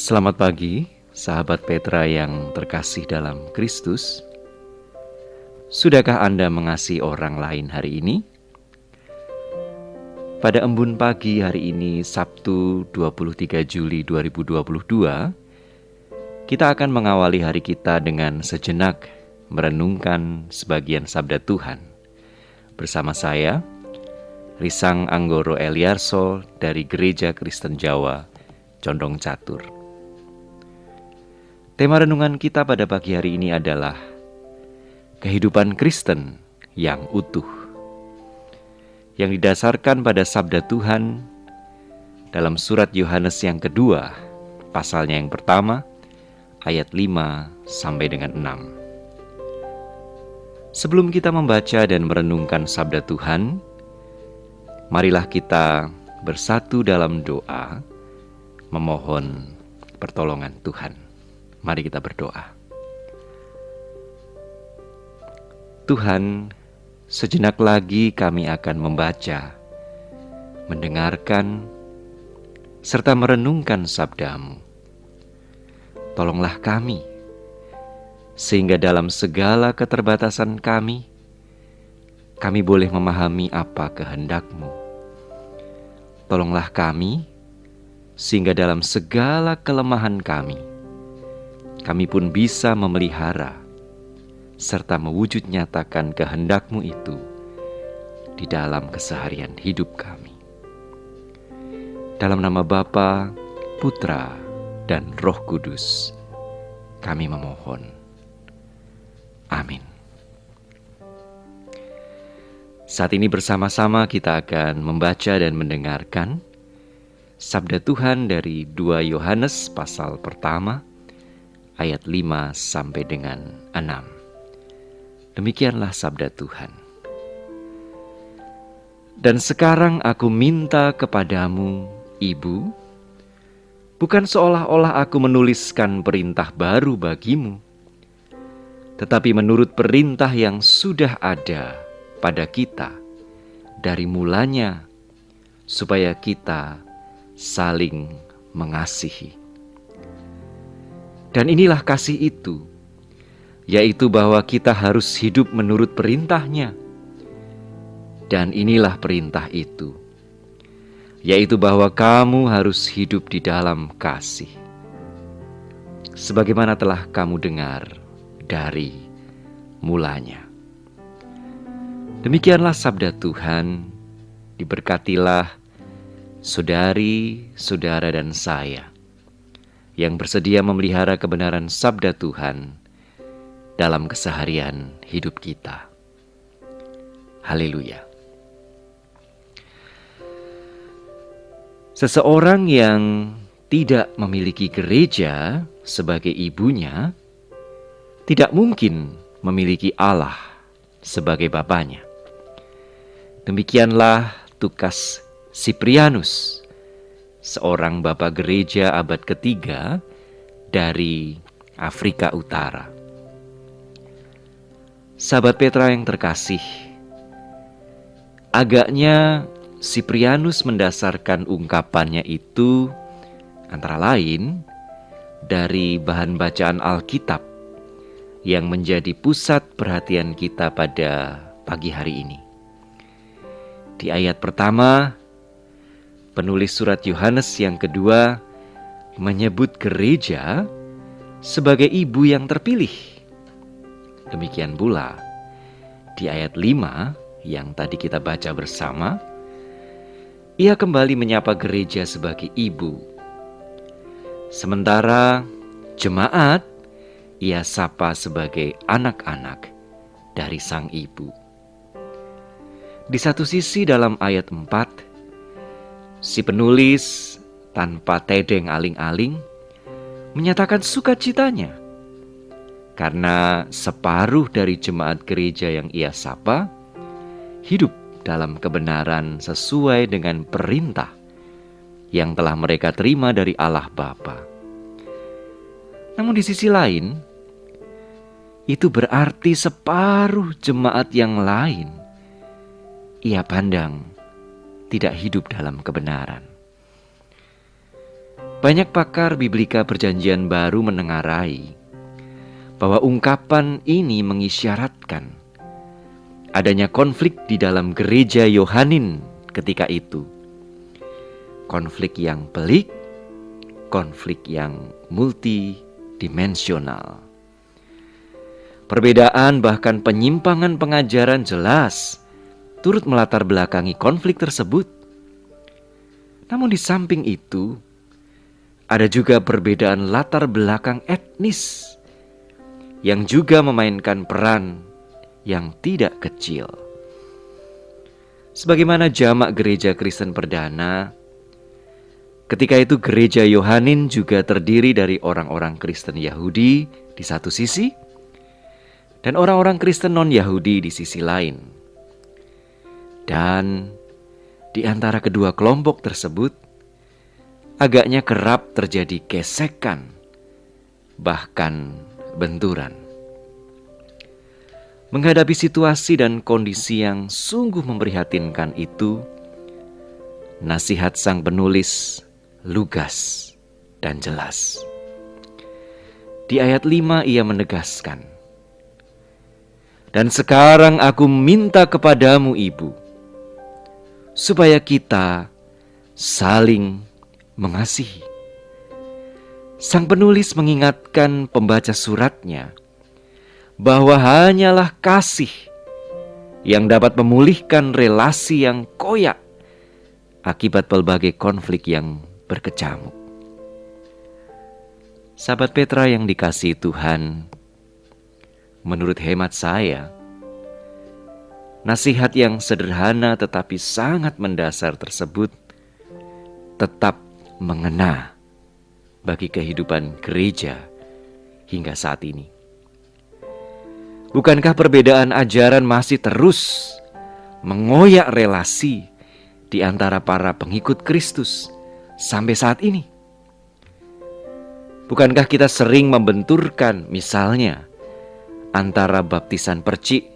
Selamat pagi, sahabat Petra yang terkasih dalam Kristus. Sudahkah Anda mengasihi orang lain hari ini? Pada embun pagi hari ini, Sabtu 23 Juli 2022, kita akan mengawali hari kita dengan sejenak merenungkan sebagian sabda Tuhan. Bersama saya, Risang Anggoro Eliarso dari Gereja Kristen Jawa, Condong Catur. Tema renungan kita pada pagi hari ini adalah kehidupan Kristen yang utuh, yang didasarkan pada sabda Tuhan dalam surat Yohanes yang kedua, pasalnya yang pertama, ayat 5 sampai dengan 6. Sebelum kita membaca dan merenungkan sabda Tuhan, marilah kita bersatu dalam doa, memohon pertolongan Tuhan. Mari kita berdoa. Tuhan, sejenak lagi kami akan membaca, mendengarkan, serta merenungkan sabda-Mu. Tolonglah kami, sehingga dalam segala keterbatasan kami boleh memahami apa kehendak-Mu. Tolonglah kami, sehingga dalam segala kelemahan kami pun bisa memelihara serta mewujud nyatakan kehendak-Mu itu di dalam keseharian hidup kami. Dalam nama Bapa, Putra, dan Roh Kudus, kami memohon. Amin. Saat ini bersama-sama kita akan membaca dan mendengarkan sabda Tuhan dari 2 Yohanes pasal pertama, ayat 5 sampai dengan 6. Demikianlah sabda Tuhan. Dan sekarang aku minta kepadamu, Ibu, bukan seolah-olah aku menuliskan perintah baru bagimu, tetapi menurut perintah yang sudah ada pada kita dari mulanya, supaya kita saling mengasihi. Dan inilah kasih itu, yaitu bahwa kita harus hidup menurut perintah-Nya. Dan inilah perintah itu, yaitu bahwa kamu harus hidup di dalam kasih, sebagaimana telah kamu dengar dari mulanya. Demikianlah sabda Tuhan. Diberkatilah saudari, saudara, dan saya yang bersedia memelihara kebenaran sabda Tuhan dalam keseharian hidup kita. Haleluya. Seseorang yang tidak memiliki gereja sebagai ibunya tidak mungkin memiliki Allah sebagai bapanya. Demikianlah tugas Siprianus, seorang bapak gereja abad ketiga dari Afrika Utara. Sahabat Petra yang terkasih, agaknya Siprianus mendasarkan ungkapannya itu antara lain dari bahan bacaan Alkitab yang menjadi pusat perhatian kita pada pagi hari ini. Di ayat pertama, penulis surat Yohanes yang kedua menyebut gereja sebagai ibu yang terpilih. Demikian pula di ayat 5 yang tadi kita baca bersama, ia kembali menyapa gereja sebagai ibu. Sementara jemaat ia sapa sebagai anak-anak dari sang ibu. Di satu sisi dalam ayat 4, si penulis tanpa tedeng aling-aling menyatakan sukacitanya karena separuh dari jemaat gereja yang ia sapa hidup dalam kebenaran sesuai dengan perintah yang telah mereka terima dari Allah Bapa. Namun di sisi lain, itu berarti separuh jemaat yang lain ia pandang tidak hidup dalam kebenaran. Banyak pakar biblika Perjanjian Baru menengarai bahwa ungkapan ini mengisyaratkan adanya konflik di dalam gereja Yohanin ketika itu. Konflik yang pelik, konflik yang multidimensional. Perbedaan bahkan penyimpangan pengajaran jelas turut melatar belakangi konflik tersebut. Namun di samping itu, ada juga perbedaan latar belakang etnis yang juga memainkan peran yang tidak kecil. Sebagaimana jamak gereja Kristen perdana, ketika itu gereja Yohanin juga terdiri dari orang-orang Kristen Yahudi di satu sisi, dan orang-orang Kristen non-Yahudi di sisi lain. Dan di antara kedua kelompok tersebut, agaknya kerap terjadi gesekan, bahkan benturan. Menghadapi situasi dan kondisi yang sungguh memprihatinkan itu, nasihat sang penulis lugas dan jelas. Di ayat 5 ia menegaskan, "Dan sekarang aku minta kepadamu, Ibu, supaya kita saling mengasihi." Sang penulis mengingatkan pembaca suratnya bahwa hanyalah kasih yang dapat memulihkan relasi yang koyak akibat berbagai konflik yang berkecamuk. Sahabat Petra yang dikasihi Tuhan, menurut hemat saya, nasihat yang sederhana tetapi sangat mendasar tersebut tetap mengena bagi kehidupan gereja hingga saat ini. Bukankah perbedaan ajaran masih terus mengoyak relasi di antara para pengikut Kristus sampai saat ini? Bukankah kita sering membenturkan misalnya antara baptisan percik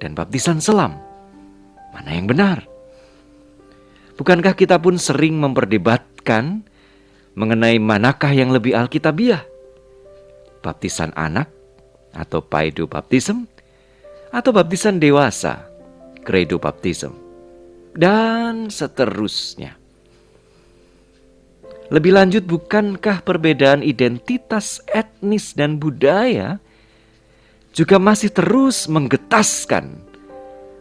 dan baptisan selam? Mana yang benar? Bukankah kita pun sering memperdebatkan mengenai manakah yang lebih alkitabiah? Baptisan anak atau paido baptism, atau baptisan dewasa, credo baptism, dan seterusnya. Lebih lanjut, bukankah perbedaan identitas etnis dan budaya juga masih terus menggetaskan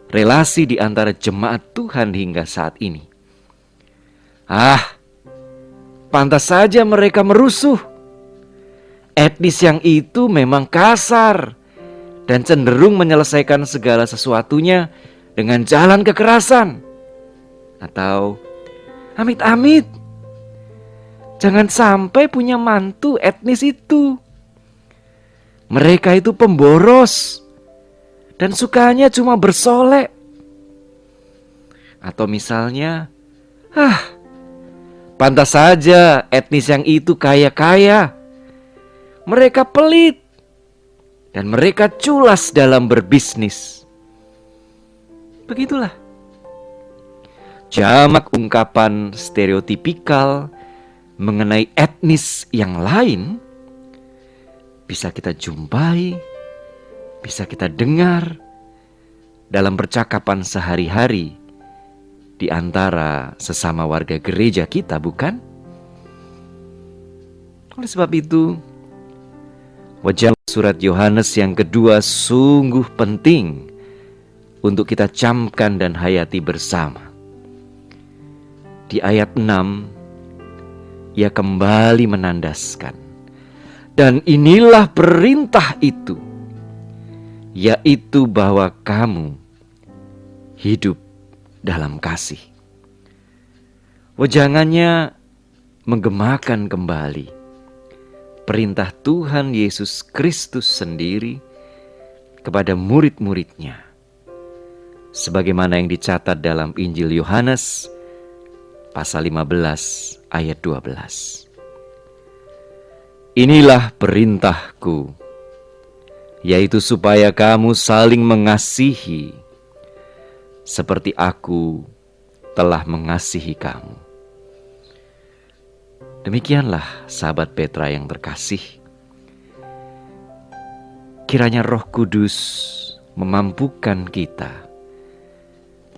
relasi di antara jemaat Tuhan hingga saat ini? Pantas saja mereka merusuh. Etnis yang itu memang kasar dan cenderung menyelesaikan segala sesuatunya dengan jalan kekerasan. Atau amit-amit, jangan sampai punya mantu etnis itu. Mereka itu pemboros dan sukanya cuma bersolek. Atau misalnya, pantas saja etnis yang itu kaya-kaya. Mereka pelit dan mereka culas dalam berbisnis. Begitulah jamak ungkapan stereotipikal mengenai etnis yang lain bisa kita jumpai, bisa kita dengar dalam percakapan sehari-hari di antara sesama warga gereja kita, bukan? Oleh sebab itu, wajah surat Yohanes yang kedua sungguh penting untuk kita camkan dan hayati bersama. Di ayat 6, ia kembali menandaskan, "Dan inilah perintah itu, yaitu bahwa kamu hidup dalam kasih." Wejangannya menggemakan kembali perintah Tuhan Yesus Kristus sendiri kepada murid-muridnya, sebagaimana yang dicatat dalam Injil Yohanes pasal 15 ayat 12. "Inilah perintahku, yaitu supaya kamu saling mengasihi seperti aku telah mengasihi kamu." Demikianlah sahabat Petra yang terkasih. Kiranya Roh Kudus memampukan kita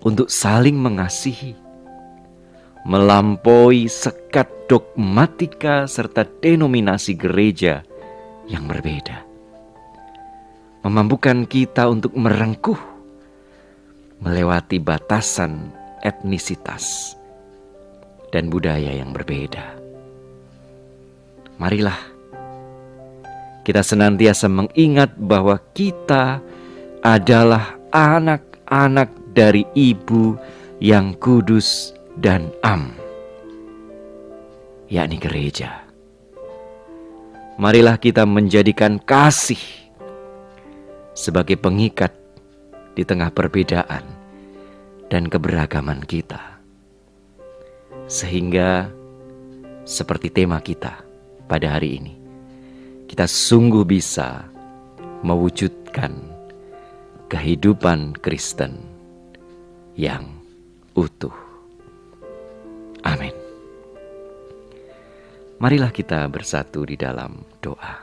untuk saling mengasihi, melampaui sekat dogmatika serta denominasi gereja yang berbeda. Memampukan kita untuk merengkuh, melewati batasan etnisitas dan budaya yang berbeda. Marilah kita senantiasa mengingat bahwa kita adalah anak-anak dari Ibu yang kudus dan am, yakni gereja. Marilah kita menjadikan kasih sebagai pengikat di tengah perbedaan dan keberagaman kita, sehingga seperti tema kita pada hari ini, kita sungguh bisa mewujudkan kehidupan Kristen yang utuh. Amin. Marilah kita bersatu di dalam doa.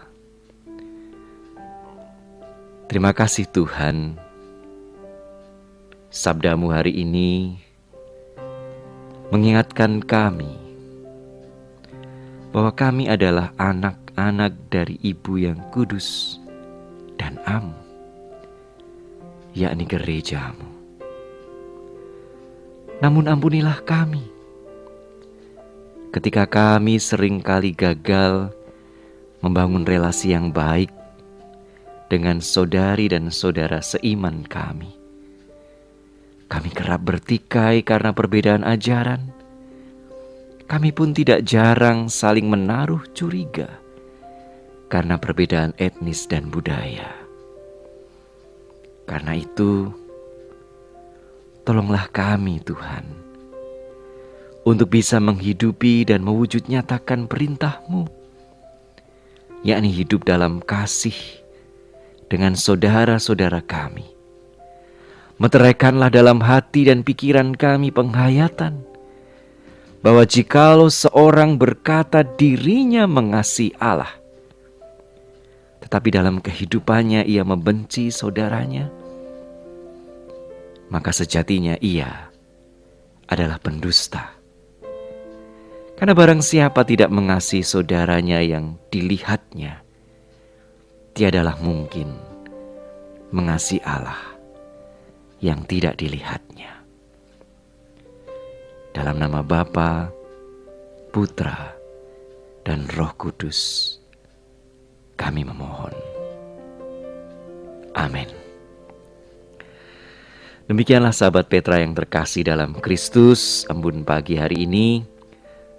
Terima kasih Tuhan, sabdamu hari ini mengingatkan kami bahwa kami adalah anak-anak dari Ibu yang kudus dan am, yakni gerejamu. Namun ampunilah kami ketika kami seringkali gagal membangun relasi yang baik dengan saudari dan saudara seiman kami. Kami kerap bertikai karena perbedaan ajaran. Kami pun tidak jarang saling menaruh curiga karena perbedaan etnis dan budaya. Karena itu, tolonglah kami Tuhan, untuk bisa menghidupi dan mewujud nyatakan perintah-Mu, yakni hidup dalam kasih dengan saudara-saudara kami. Meteraikanlah dalam hati dan pikiran kami penghayatan bahwa jikalau seorang berkata dirinya mengasihi Allah, tetapi dalam kehidupannya ia membenci saudaranya, maka sejatinya ia adalah pendusta. Karena barang siapa tidak mengasihi saudaranya yang dilihatnya, tiadalah mungkin mengasihi Allah yang tidak dilihatnya. Dalam nama Bapa, Putra, dan Roh Kudus, kami memohon. Amin. Demikianlah sahabat Petra yang terkasih dalam Kristus, embun pagi hari ini,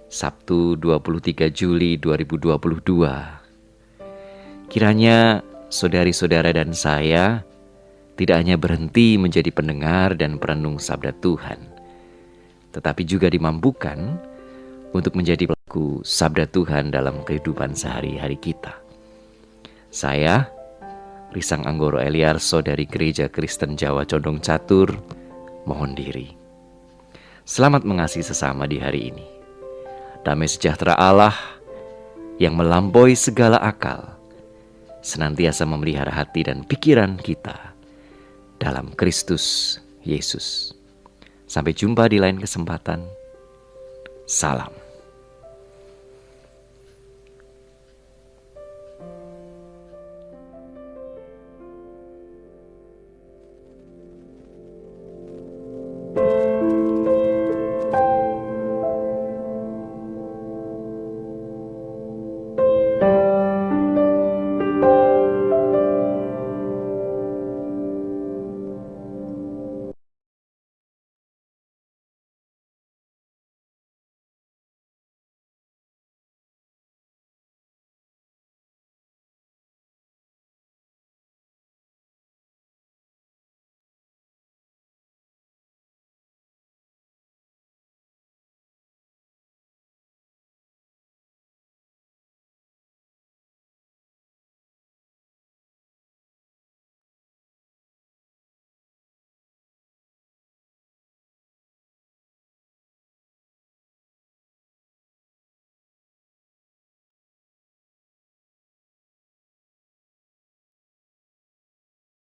Sabtu 23 Juli 2022. Kiranya saudari-saudara dan saya tidak hanya berhenti menjadi pendengar dan perenung sabda Tuhan, tetapi juga dimampukan untuk menjadi pelaku sabda Tuhan dalam kehidupan sehari-hari kita. Saya, Risang Anggoro Eliarso dari Gereja Kristen Jawa Condong Catur, mohon diri. Selamat mengasihi sesama di hari ini. Damai sejahtera Allah yang melampaui segala akal senantiasa memelihara hati dan pikiran kita dalam Kristus Yesus. Sampai jumpa di lain kesempatan. Salam.